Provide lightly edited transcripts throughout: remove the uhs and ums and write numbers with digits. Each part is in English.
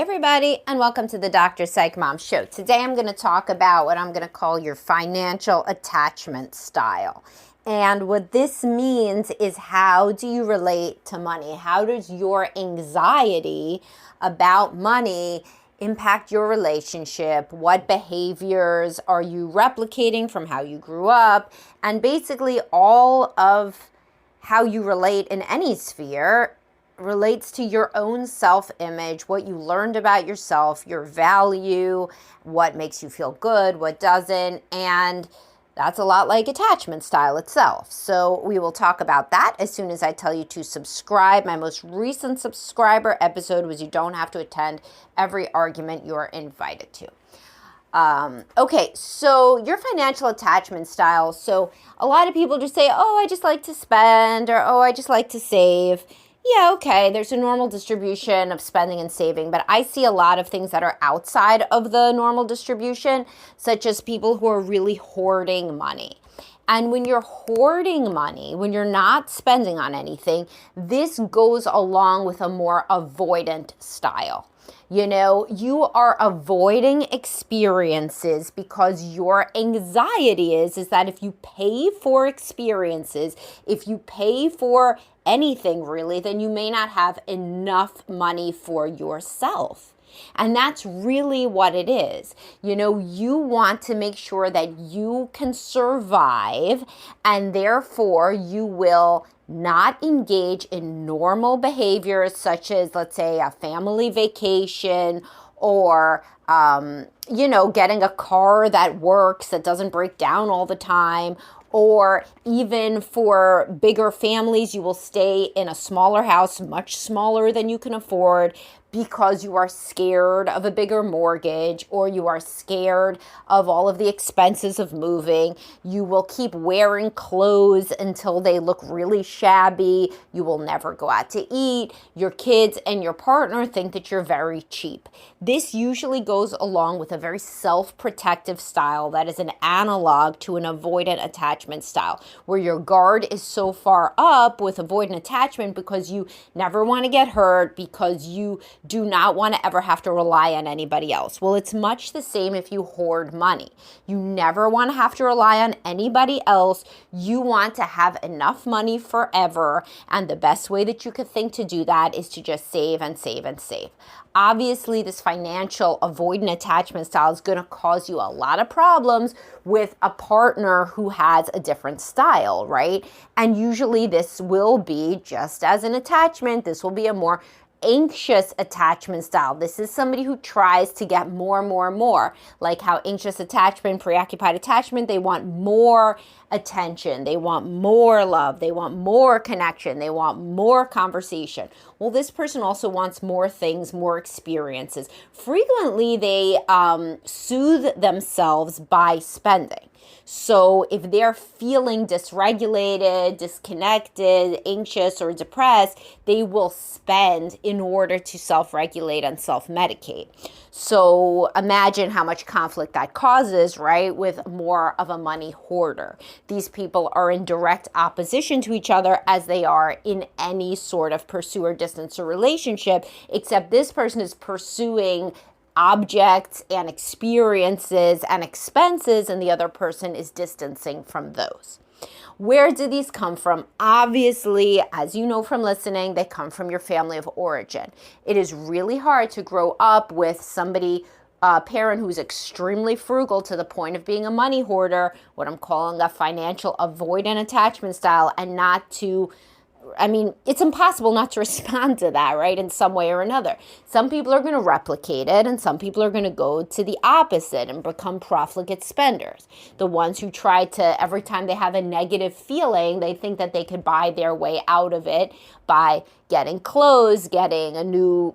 everybody, and welcome to the Dr. Psych Mom Show. Today I'm going to talk about what I'm going to call your financial attachment style. And what this means is, how do you relate to money? How does your anxiety about money impact your relationship? What behaviors are you replicating from how you grew up? And basically all of how you relate in any sphere relates to your own self-image, what you learned about yourself, your value, what makes you feel good, what doesn't, and that's a lot like attachment style itself. So we will talk about that as soon as I tell you to subscribe. My most recent subscriber episode was you don't have to attend every argument you're invited to. Okay, so your financial attachment style. So a lot of people just say, oh, I just like to spend, or oh, I just like to save. Yeah, okay, there's a normal distribution of spending and saving, but I see a lot of things that are outside of the normal distribution, such as people who are really hoarding money. And when you're hoarding money, when you're not spending on anything, this goes along with a more avoidant style. You know, you are avoiding experiences because your anxiety is that if you pay for experiences, if you pay for anything really, then you may not have enough money for yourself. And that's really what it is. You know, you want to make sure that you can survive, and therefore you will not engage in normal behaviors such as, let's say, a family vacation or, getting a car that works, that doesn't break down all the time. Or even for bigger families, you will stay in a smaller house, much smaller than you can afford, because you are scared of a bigger mortgage, or you are scared of all of the expenses of moving. You will keep wearing clothes until they look really shabby. You will never go out to eat. Your kids and your partner think that you're very cheap. This usually goes along with a very self-protective style that is an analog to an avoidant attachment style, where your guard is so far up with avoidant attachment because you never want to get hurt, because you do not want to ever have to rely on anybody else. Well, it's much the same if you hoard money. You never want to have to rely on anybody else. You want to have enough money forever. And the best way that you could think to do that is to just save and save and save. Obviously, this financial avoidant attachment style is going to cause you a lot of problems with a partner who has a different style, right? And usually this will be, just as an attachment, this will be a more anxious attachment style. This is somebody who tries to get more and more and more. Like how anxious attachment, preoccupied attachment, they want more attention, they want more love, they want more connection, they want more conversation. Well, this person also wants more things, more experiences. Frequently, they soothe themselves by spending. So if they're feeling dysregulated, disconnected, anxious, or depressed, they will spend in order to self-regulate and self-medicate. So imagine how much conflict that causes, right, with more of a money hoarder. These people are in direct opposition to each other, as they are in any sort of pursue or distance or relationship, except this person is pursuing objects and experiences and expenses, and the other person is distancing from those. Where do these come from? Obviously, as you know from listening, they come from your family of origin. It is really hard to grow up with somebody, a parent who's extremely frugal to the point of being a money hoarder, what I'm calling a financial avoidant attachment style, and not to, it's impossible not to respond to that, right, in some way or another. Some people are going to replicate it, and some people are going to go to the opposite and become profligate spenders. The ones who try to, every time they have a negative feeling, they think that they could buy their way out of it by getting clothes, getting a new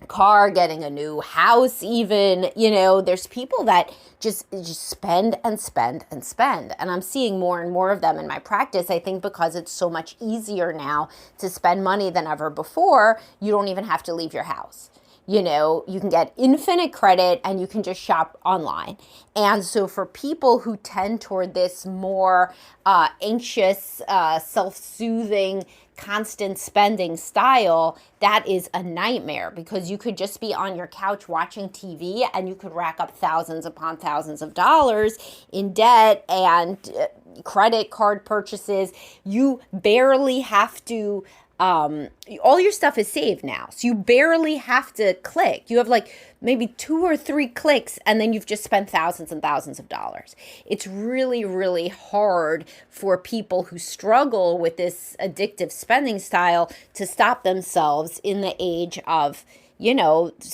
car, getting a new house even. There's people that just spend and spend and spend. And I'm seeing more and more of them in my practice. I think because it's so much easier now to spend money than ever before, you don't even have to leave your house. You can get infinite credit and you can just shop online. And so for people who tend toward this more anxious, self-soothing, constant spending style, that is a nightmare, because you could just be on your couch watching TV and you could rack up thousands upon thousands of dollars in debt and credit card purchases. You barely have to all your stuff is saved now. So you barely have to click. You have like maybe 2 or 3 clicks and then you've just spent thousands and thousands of dollars. It's really, really hard for people who struggle with this addictive spending style to stop themselves in the age of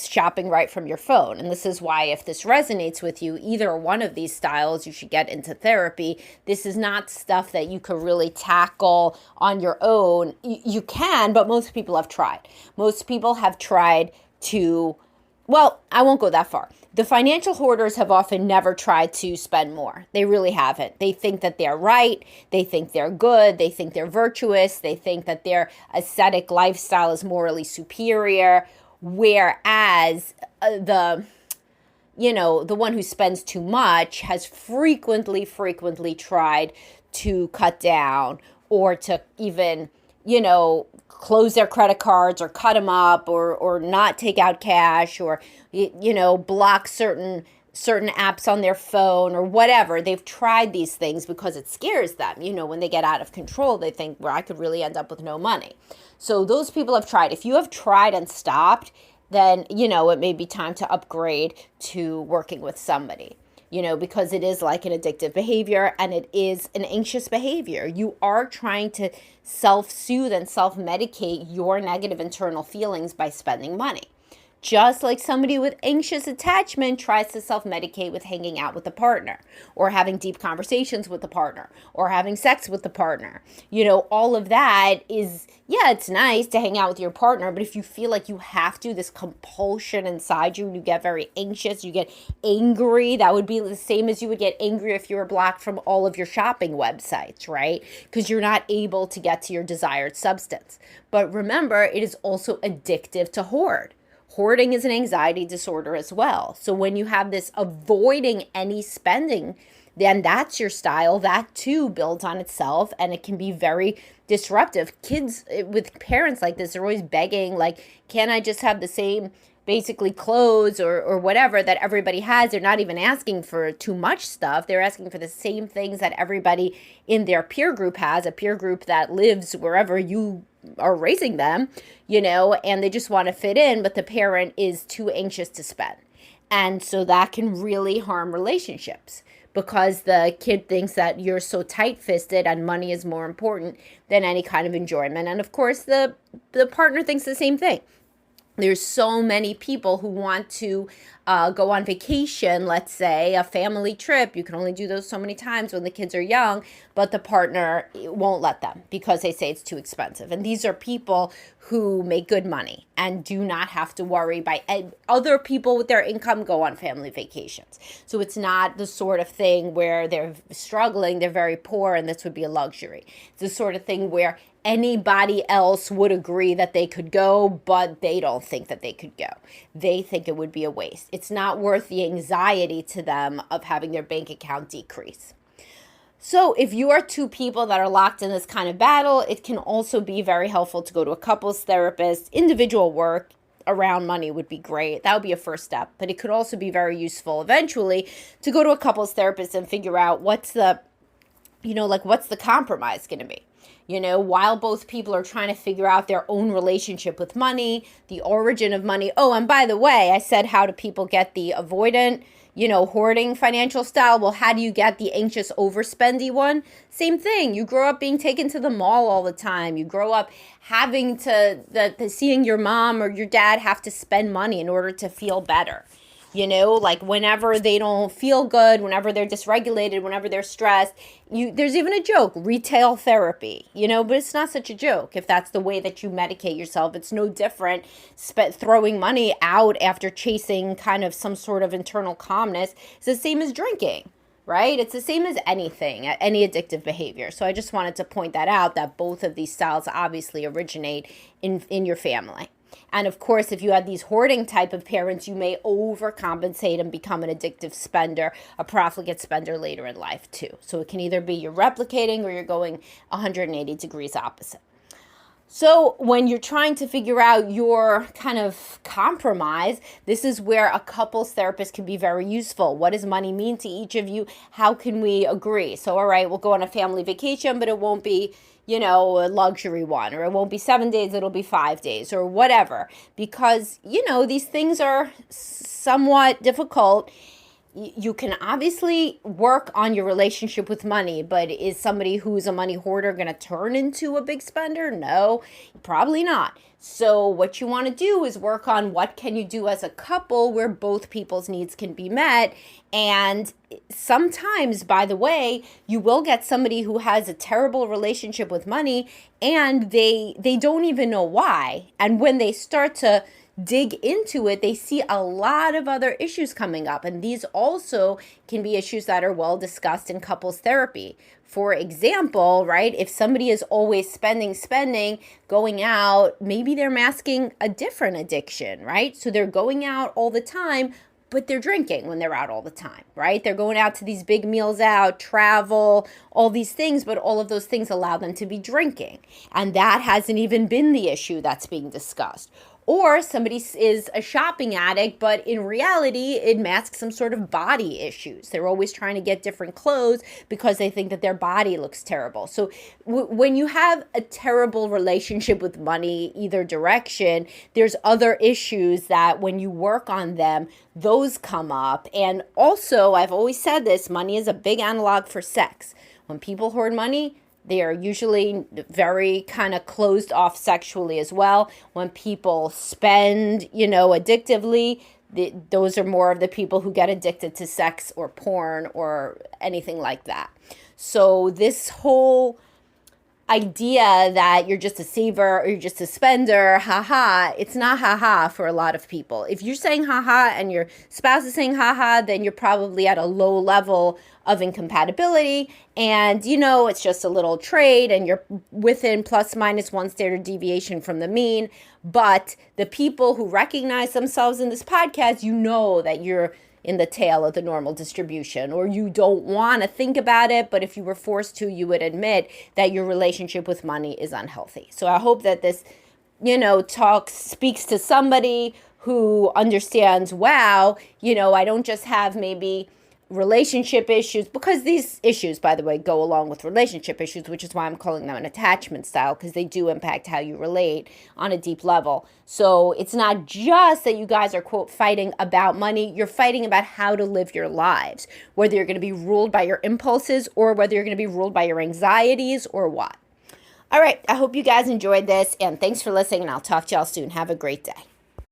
shopping right from your phone. And this is why, if this resonates with you, either one of these styles, you should get into therapy. This is not stuff that you could really tackle on your own. You can, but most people have tried. Most people have tried to, well, I won't go that far. The financial hoarders have often never tried to spend more. They really haven't. They think that they're right. They think they're good. They think they're virtuous. They think that their ascetic lifestyle is morally superior. Whereas the one who spends too much has frequently tried to cut down, or to even, close their credit cards or cut them up, or not take out cash, or, block certain apps on their phone or whatever. They've tried these things because it scares them. When they get out of control, they think, well, I could really end up with no money. So those people have tried. If you have tried and stopped, then, it may be time to upgrade to working with somebody, because it is like an addictive behavior and it is an anxious behavior. You are trying to self-soothe and self-medicate your negative internal feelings by spending money. Just like somebody with anxious attachment tries to self-medicate with hanging out with a partner, or having deep conversations with the partner, or having sex with the partner. All of that is, it's nice to hang out with your partner, but if you feel like you have to, this compulsion inside you, you get very anxious, you get angry. That would be the same as you would get angry if you were blocked from all of your shopping websites, right? Because you're not able to get to your desired substance. But remember, it is also addictive to hoard. Hoarding is an anxiety disorder as well. So when you have this avoiding any spending, then that's your style. That too builds on itself, and it can be very disruptive. Kids with parents like this are always begging, like, can I just have the same basically clothes or whatever that everybody has? They're not even asking for too much stuff. They're asking for the same things that everybody in their peer group has, a peer group that lives wherever you are raising them, and they just want to fit in, but the parent is too anxious to spend. And so that can really harm relationships, because the kid thinks that you're so tight-fisted and money is more important than any kind of enjoyment. And of course, the partner thinks the same thing. There's so many people who want to go on vacation, let's say a family trip. You can only do those so many times when the kids are young, but the partner won't let them because they say it's too expensive. And these are people who make good money and do not have to worry by other people with their income go on family vacations. So it's not the sort of thing where they're struggling, they're very poor, and this would be a luxury. It's the sort of thing where anybody else would agree that they could go, but they don't think that they could go. They think it would be a waste. It's not worth the anxiety to them of having their bank account decrease. So if you are two people that are locked in this kind of battle, it can also be very helpful to go to a couples therapist. Individual work around money would be great. That would be a first step. But it could also be very useful eventually to go to a couples therapist and figure out what's the compromise going to be. While both people are trying to figure out their own relationship with money, the origin of money. Oh, and by the way, I said, how do people get the avoidant, hoarding financial style? Well, how do you get the anxious overspendy one? Same thing. You grow up being taken to the mall all the time. You grow up having seeing your mom or your dad have to spend money in order to feel better. Like whenever they don't feel good, whenever they're dysregulated, whenever they're stressed, there's even a joke, retail therapy, but it's not such a joke if that's the way that you medicate yourself. It's no different throwing money out after chasing kind of some sort of internal calmness. It's the same as drinking, right? It's the same as anything, any addictive behavior. So I just wanted to point that out, that both of these styles obviously originate in your family. And of course, if you had these hoarding type of parents, you may overcompensate and become an addictive spender, a profligate spender later in life too. So it can either be you're replicating or you're going 180 degrees opposite. So when you're trying to figure out your kind of compromise, this is where a couples therapist can be very useful. What does money mean to each of you? How can we agree? So, all right, we'll go on a family vacation, but it won't be, a luxury one, or it won't be 7 days, it'll be 5 days, or whatever. Because, these things are somewhat difficult. You can obviously work on your relationship with money, but is somebody who's a money hoarder going to turn into a big spender? No, probably not. So what you want to do is work on what can you do as a couple where both people's needs can be met. And sometimes, by the way, you will get somebody who has a terrible relationship with money and they don't even know why. And when they start to dig into it, they see a lot of other issues coming up. And these also can be issues that are well discussed in couples therapy. For example, right, if somebody is always spending, going out, maybe they're masking a different addiction, right? So they're going out all the time, but they're drinking when they're out all the time, right? They're going out to these big meals out, travel, all these things, but all of those things allow them to be drinking. And that hasn't even been the issue that's being discussed. Or somebody is a shopping addict, but in reality, it masks some sort of body issues. They're always trying to get different clothes because they think that their body looks terrible. So when you have a terrible relationship with money, either direction, there's other issues that when you work on them, those come up. And also, I've always said this, money is a big analog for sex. When people hoard money, they are usually very kind of closed off sexually as well. When people spend, addictively, those are more of the people who get addicted to sex or porn or anything like that. So this whole idea that you're just a saver or you're just a spender, it's not for a lot of people. If you're saying and your spouse is saying then you're probably at a low level of incompatibility and it's just a little trade and you're within plus minus one standard deviation from the mean. But the people who recognize themselves in this podcast, that you're in the tail of the normal distribution, or you don't want to think about it, but if you were forced to, you would admit that your relationship with money is unhealthy. So I hope that this, talk speaks to somebody who understands, wow, I don't just have maybe relationship issues, because these issues, by the way, go along with relationship issues, which is why I'm calling them an attachment style, because they do impact how you relate on a deep level. So it's not just that you guys are, quote, fighting about money. You're fighting about how to live your lives, whether you're going to be ruled by your impulses or whether you're going to be ruled by your anxieties or what. All right. I hope you guys enjoyed this, and thanks for listening, and I'll talk to y'all soon. Have a great day.